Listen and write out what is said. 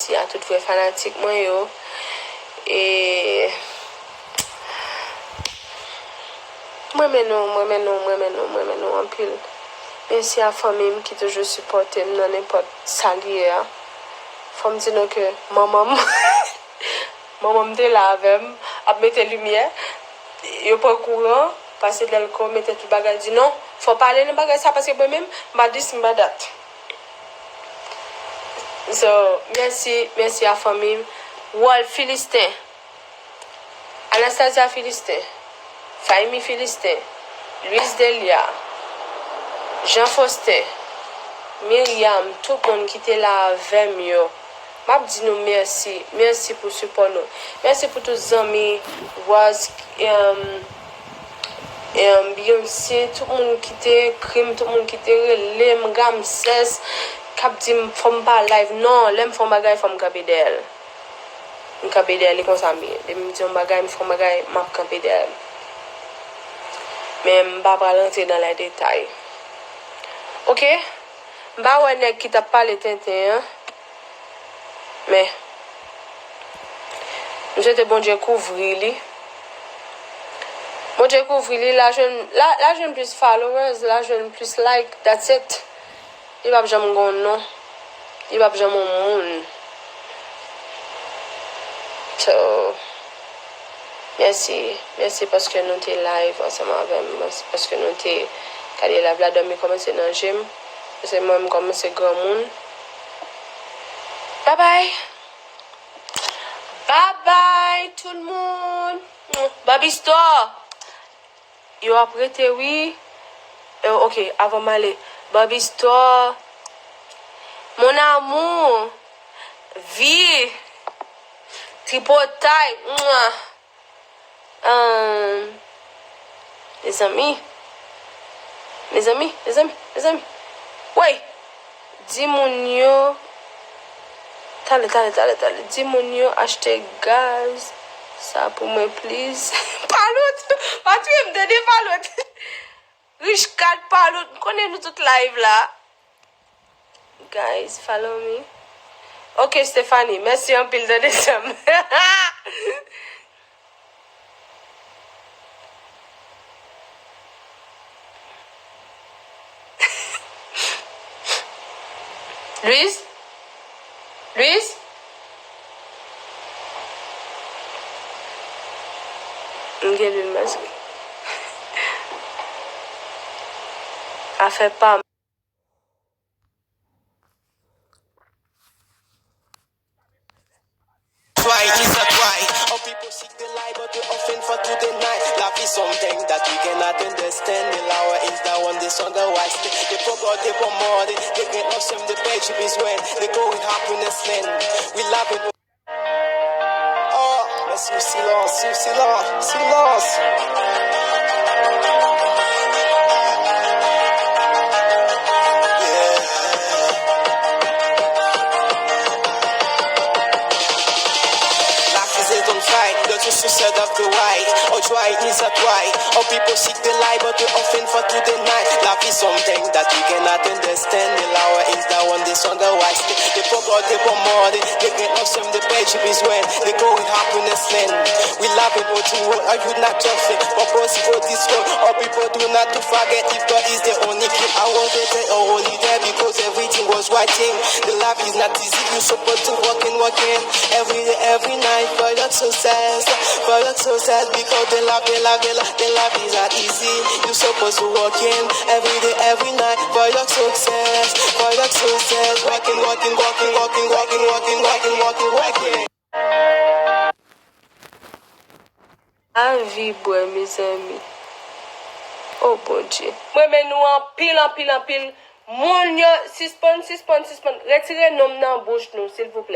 merci à toutes les fanatiques moi yo. Et moi mais non en pile. Merci à la famille qui toujours supporte dans n'importe salier. Faut me dire que maman maman de là avec a mettre lumière. Yo pas courant passer de l'alcool mettre tout bagage dit non, faut pas aller dans bagage ça parce que moi même m'a dit m'a date. So, merci à la famille. Wall Philistin, Anastasia Philistin, Faimi Philistin, Louise Delia, Jean Foster, Myriam, tout le monde qui était là avec moi. Je dis nous merci. Merci pour le support. Merci pour tous les amis. Was, Beyoncé, tout le monde qui était crime, tout le monde qui était relais, Ramsès. Cap dit femme pas live non l'aime femme bagay femme camper d'elle on camper d'elle comme ça mais me dit on bagay femme bagay m'a camper d'elle mais m'pa pas rentrer dans les détails. OK m'pa ouais nèg qui t'a parlé tintin hein? Mais nous était bon Dieu couvrir lui bon Dieu couvrir lui la jeune plus followers la jeune plus like that's it. Il va jamais gon non. Il va jamais monde. So merci parce que nous t'es live ensemble avec moi parce que nous t'es calé la vla dormir commencer dans gym. C'est moi me commencer grand monde. Bye bye tout le monde. Baby Store. Yo apprêté oui. OK, avant m'aller. Baby Store, mon amour, vie, tripotaille, les amis, ouais, dis-moi, t'allez, dis-moi, acheter gaz, ça pour moi, please, pas l'autre, pas tu me donner pas l'autre. Rich Cat Palo, connais-nous toute live là. Guys, follow me. OK, Stéphanie, merci un pile de décembre. Louise? Regarde le masque. A fait pas. People seek the light, but we're often for to deny. Life is something that we cannot understand. The lower is the one that's on the wise. They forgot they were more. They get lost from the page is when they go with happiness land. We love it. Oh, merci, silence. Suicide of the white, or try is a try. Or people seek the light, but we often fall to the night. Life is something that we cannot understand. The lower is the one that's on the wise. They forgot they were more. They get lost from the page is when they go with happiness land. We love it, but I would not just think. But for this world, all people do not to forget if God is the only king. I was there or only there because everything was writing. The life is not easy, you're supposed to working every day, every night for your success. For your success, because the life is not easy. You're supposed to work in every day, every night for your success. Working. Envie, boy, mes amis. Oh, bon Dieu. Moi, mais nous en pile. Mon yo, suspend. Retirez nom dans bouche, nous, s'il vous plaît.